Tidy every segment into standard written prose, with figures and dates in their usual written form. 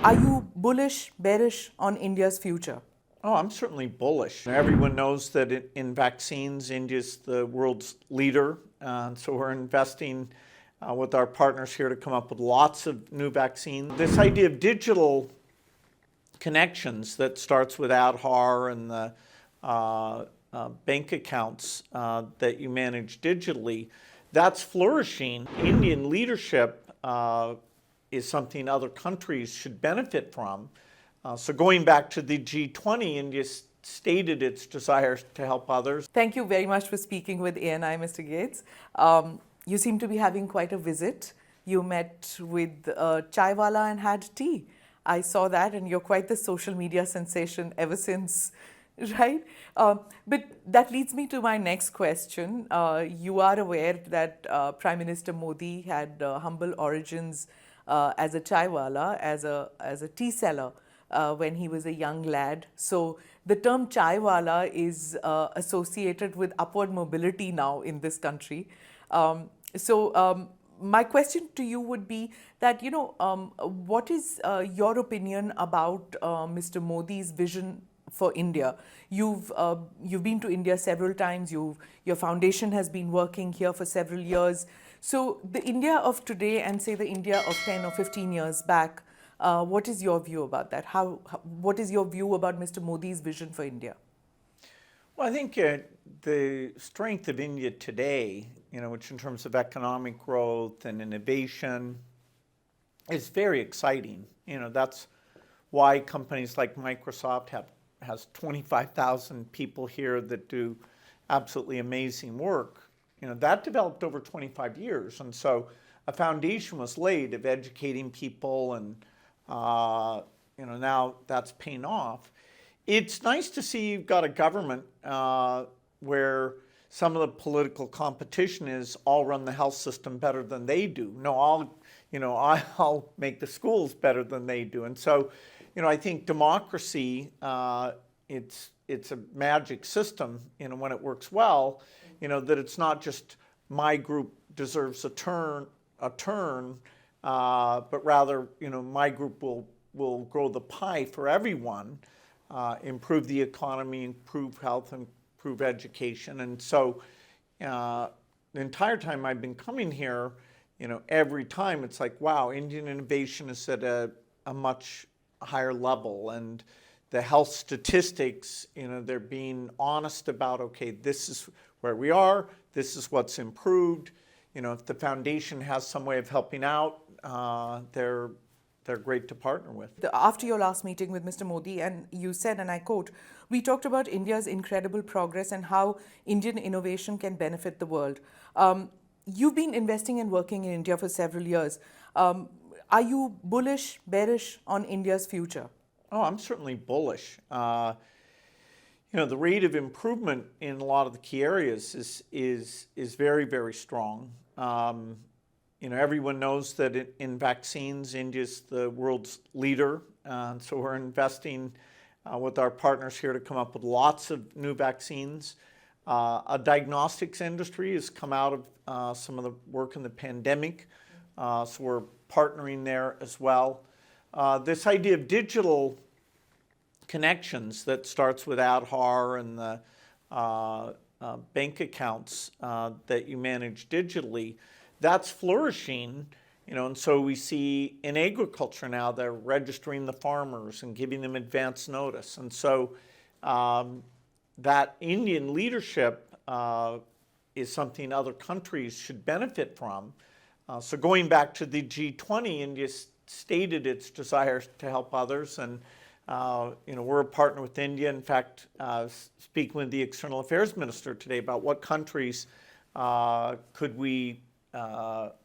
Are you bullish, bearish on India's future? Oh, I'm certainly bullish. Everyone knows that in vaccines, India's the world's leader. So we're investing with our partners here to come up with lots of new vaccines. This idea of digital connections that starts with Aadhaar and the bank accounts that you manage digitally, that's flourishing. Indian leadership is something other countries should benefit from. So going back to the G20, India stated its desire to help others. Thank you very much for speaking with ANI, Mr. Gates. You seem to be having quite a visit. You met with Chaiwala and had tea. I saw that, and you're quite the social media sensation ever since, right? But that leads me to my next question. You are aware that Prime Minister Modi had humble origins as a chaiwala, as a tea seller when he was a young lad. So the term chaiwala is associated with upward mobility now in this country. My question to you would be that, what is your opinion about Mr. Modi's vision for India? You've been to India several times. Your foundation has been working here for several years. So the India of today and say the India of 10 or 15 years back, what is your view about that? What is your view about Mr. Modi's vision for India? Well, I think the strength of India today, which in terms of economic growth and innovation, is very exciting. That's why companies like Microsoft has 25,000 people here that do absolutely amazing work. That developed over 25 years, and so a foundation was laid of educating people, and now that's paying off. It's nice to see you've got a government where some of the political competition is I'll run the health system better than they do. No, I'll make the schools better than they do. And so, I think democracy, it's a magic system, when it works well, that it's not just my group deserves a turn, but rather, my group will grow the pie for everyone. Improve the economy, improve health, improve education. And so the entire time I've been coming here, every time it's like, wow, Indian innovation is at a much higher level. And the health statistics, they're being honest about, okay, this is where we are, this is what's improved. If the foundation has some way of helping out, they're great to partner with. After your last meeting with Mr. Modi, and you said, and I quote, "We talked about India's incredible progress and how Indian innovation can benefit the world." You've been investing and working in India for several years. Are you bullish, bearish on India's future? Oh, I'm certainly bullish. The rate of improvement in a lot of the key areas is very, very strong. Everyone knows that in vaccines, India's the world's leader. So we're investing with our partners here to come up with lots of new vaccines. A diagnostics industry has come out of some of the work in the pandemic. So we're partnering there as well. This idea of digital connections that starts with Aadhaar and the bank accounts that you manage digitally, that's flourishing, and so we see in agriculture now they're registering the farmers and giving them advance notice. And so that Indian leadership is something other countries should benefit from. So going back to the G20, India stated its desire to help others, and we're a partner with India. In fact, speaking with the External Affairs Minister today about what countries could we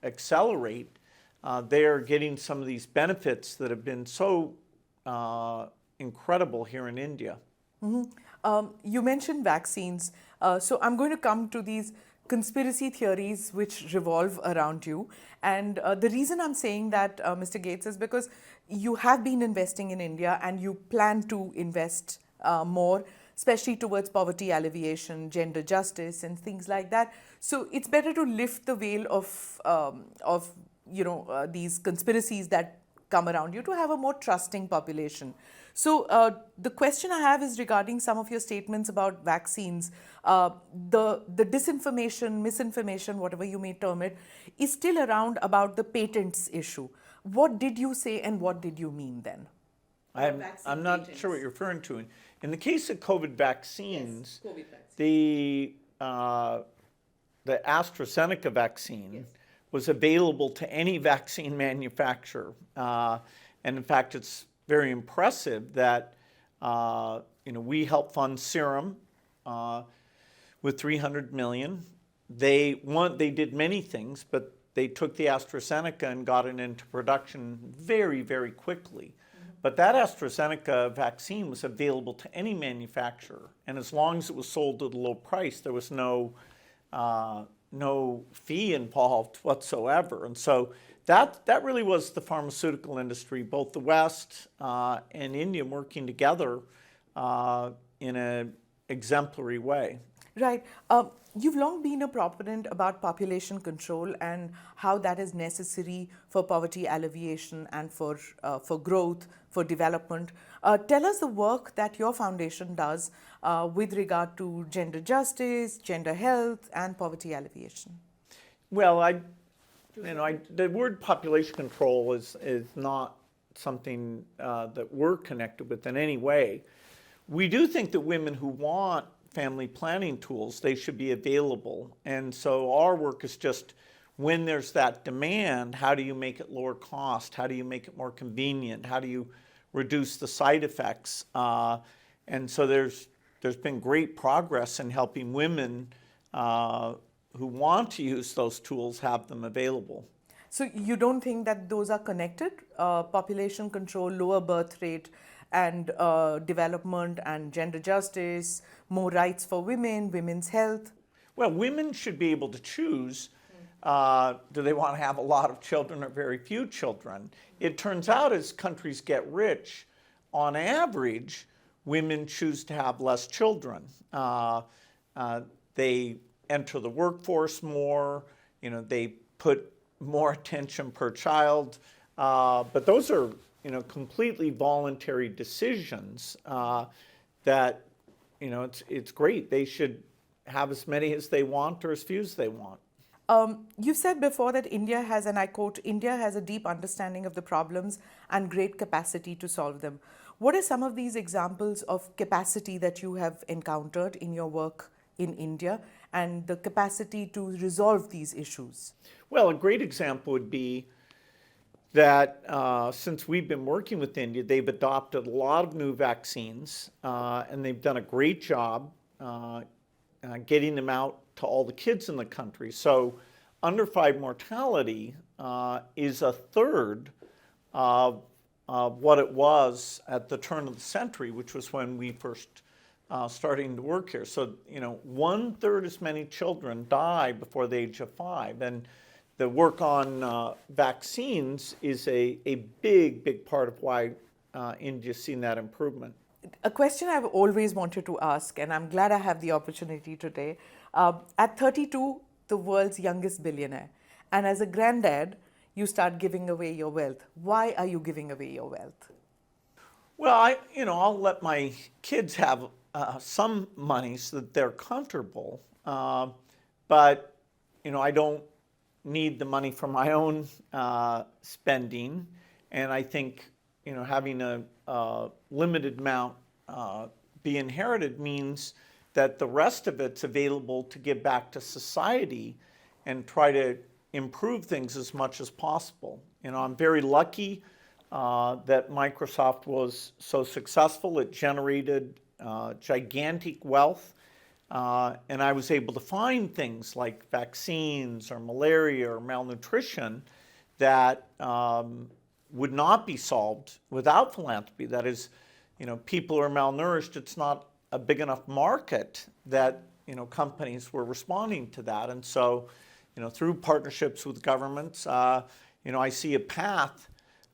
accelerate. They are getting some of these benefits that have been so incredible here in India. Mm-hmm. You mentioned vaccines. So I'm going to come to these conspiracy theories which revolve around you. And the reason I'm saying that, Mr. Gates, is because you have been investing in India and you plan to invest more, especially towards poverty alleviation, gender justice, and things like that. So it's better to lift the veil of these conspiracies that come around you, to have a more trusting population. So the question I have is regarding some of your statements about vaccines. The disinformation, misinformation, whatever you may term it, is still around about the patents issue. What did you say and what did you mean then? I'm not sure what you're referring to. In the case of COVID vaccines, Yes, COVID vaccine. the AstraZeneca vaccine was available to any vaccine manufacturer. And in fact, it's very impressive that we helped fund Serum with $300 million. They did many things, but they took the AstraZeneca and got it into production very, very quickly. But that AstraZeneca vaccine was available to any manufacturer, and as long as it was sold at a low price, there was no fee involved whatsoever. And so that really was the pharmaceutical industry, both the West and India working together in an exemplary way. Right. You've long been a proponent about population control and how that is necessary for poverty alleviation and for growth, for development. Tell us the work that your foundation does with regard to gender justice, gender health, and poverty alleviation. Well, the word population control is not something that we're connected with in any way. We do think that women who want family planning tools, they should be available. And so our work is just, when there's that demand, how do you make it lower cost? How do you make it more convenient? How do you reduce the side effects? And so there's been great progress in helping women who want to use those tools have them available. So you don't think that those are connected? Population control, lower birth rate, and development and gender justice, more rights for women, women's health? Well, women should be able to choose, do they want to have a lot of children or very few children? It turns out as countries get rich, on average, women choose to have less children. They enter the workforce more, they put more attention per child, but those are completely voluntary decisions that, it's great. They should have as many as they want or as few as they want. You've said before that India has, and I quote, India has a deep understanding of the problems and great capacity to solve them. What are some of these examples of capacity that you have encountered in your work in India and the capacity to resolve these issues? Well, a great example would be that since we've been working with India, they've adopted a lot of new vaccines, and they've done a great job getting them out to all the kids in the country. So under 5 mortality is a third of what it was at the turn of the century, which was when we first starting to work here. So, 1/3 as many children die before the age of 5. And the work on vaccines is a big, big part of why India's seen that improvement. A question I've always wanted to ask, and I'm glad I have the opportunity today. At 32, the world's youngest billionaire, and as a granddad, you start giving away your wealth. Why are you giving away your wealth? Well, I'll let my kids have some money so that they're comfortable, but I don't need the money for my own spending, and I think having a limited amount be inherited means that the rest of it's available to give back to society and try to improve things as much as possible. I'm very lucky that Microsoft was so successful. It generated gigantic wealth, and I was able to find things like vaccines or malaria or malnutrition that would not be solved without philanthropy. That is, people are malnourished. It's not a big enough market that companies were responding to that, and so through partnerships with governments, I see a path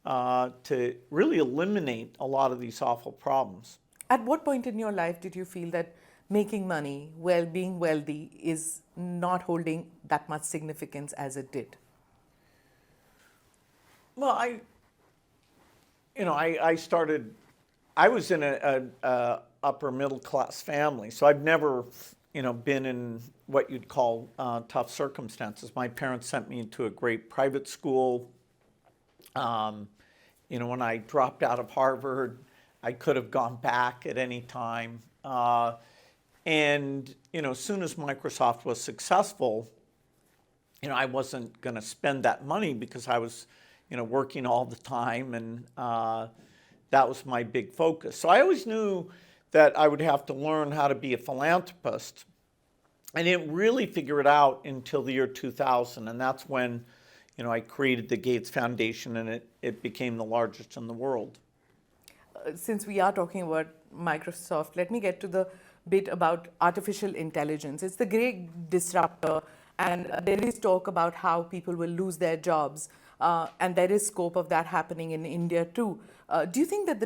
to really eliminate a lot of these awful problems. At what point in your life did you feel that making money, being wealthy, is not holding that much significance as it did? Well, I was in a upper middle class family, so I've never, been in what you'd call tough circumstances. My parents sent me to a great private school. When I dropped out of Harvard, I could have gone back at any time. As soon as Microsoft was successful, I wasn't going to spend that money because I was, working all the time, and that was my big focus. So I always knew that I would have to learn how to be a philanthropist. I didn't really figure it out until the year 2000, and that's when, I created the Gates Foundation, and it became the largest in the world. Since we are talking about Microsoft, let me get to the bit about artificial intelligence. It's the great disruptor, and there is talk about how people will lose their jobs, and there is scope of that happening in India too. Do you think that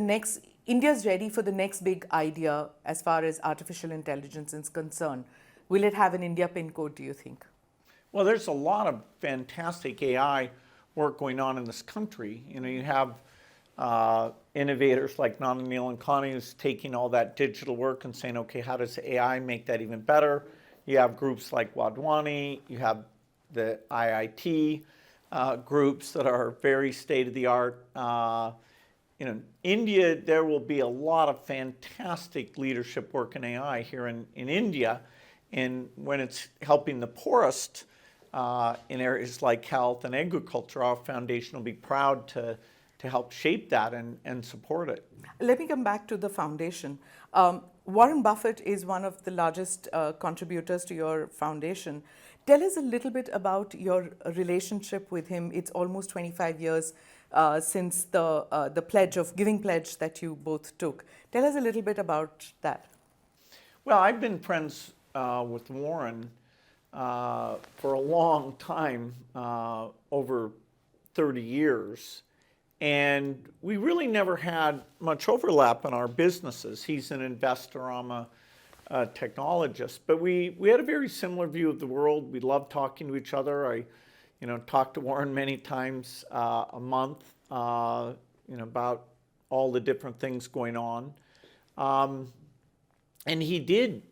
India's ready for the next big idea as far as artificial intelligence is concerned? Will it have an India pin code, do you think? Well, there's a lot of fantastic AI work going on in this country. You have innovators like Nanda Nilenkani, who's taking all that digital work and saying, okay, how does AI make that even better? You have groups like Wadhwani, you have the IIT groups that are very state-of-the-art. India, there will be a lot of fantastic leadership work in AI here in India. And when it's helping the poorest in areas like health and agriculture, our foundation will be proud to help shape that and support it. Let me come back to the foundation. Warren Buffett is one of the largest contributors to your foundation. Tell us a little bit about your relationship with him. It's almost 25 years since the giving pledge that you both took. Tell us a little bit about that. Well, I've been friends with Warren for a long time, over 30 years. And we really never had much overlap in our businesses. He's an investor, I'm a technologist. But we had a very similar view of the world. We loved talking to each other. I talked to Warren many times a month, about all the different things going on. And he did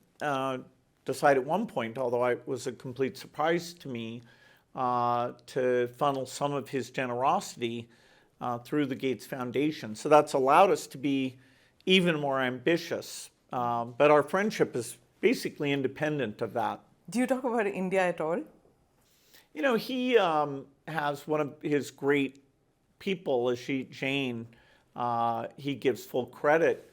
decide at one point, although it was a complete surprise to me, to funnel some of his generosity through the Gates Foundation. So that's allowed us to be even more ambitious. But our friendship is basically independent of that. Do you talk about India at all? He has one of his great people, Ajit Jain. He gives full credit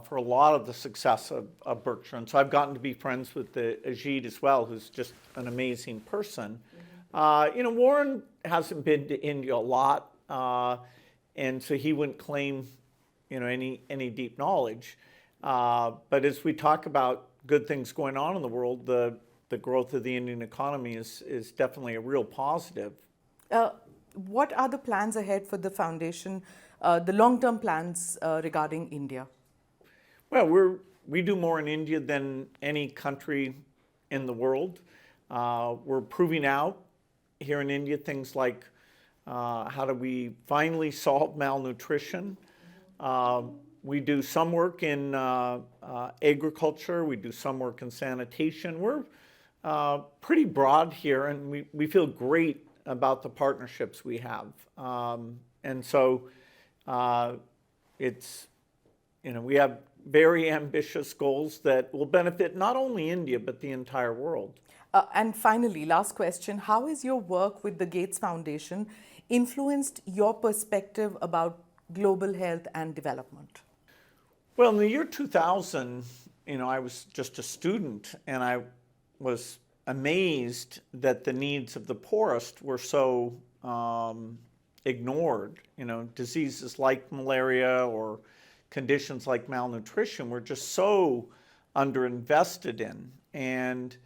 for a lot of the success of Berkshire. And so I've gotten to be friends with Ajit as well, who's just an amazing person. Mm-hmm. Warren hasn't been to India a lot, and so he wouldn't claim, any deep knowledge. But as we talk about good things going on in the world, the growth of the Indian economy is definitely a real positive. What are the plans ahead for the foundation, the long-term plans regarding India? Well, we do more in India than any country in the world. We're proving out here in India things like how do we finally solve malnutrition. We do some work in agriculture. We do some work in sanitation. We're pretty broad here, and we feel great about the partnerships we have. And so it's, we have very ambitious goals that will benefit not only India, but the entire world. And finally, last question, how has your work with the Gates Foundation influenced your perspective about global health and development? Well, in the year 2000, I was just a student, and I was amazed that the needs of the poorest were so ignored. Diseases like malaria or conditions like malnutrition were just so underinvested in. And,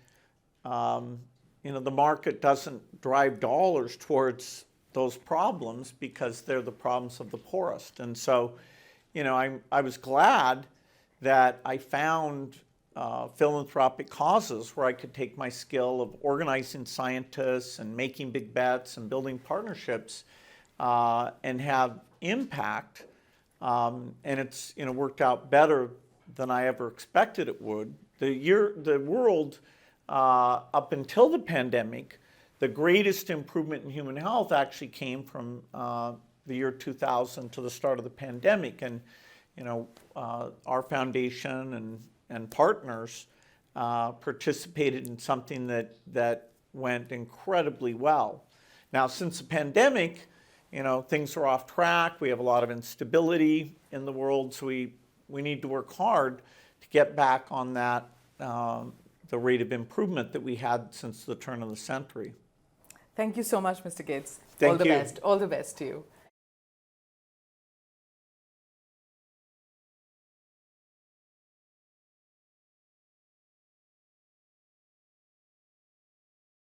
the market doesn't drive dollars towards those problems because they're the problems of the poorest. And so, I was glad that I found philanthropic causes where I could take my skill of organizing scientists and making big bets and building partnerships and have impact and it's worked out better than I ever expected it would. The world up until the pandemic, the greatest improvement in human health actually came from the year 2000 to the start of the pandemic, and our foundation and partners participated in something that went incredibly well. Now, since the pandemic, things are off track. We have a lot of instability in the world, so we need to work hard to get back on that, the rate of improvement that we had since the turn of the century. Thank you so much, Mr. Gates. Thank All the you. best. All the best to you.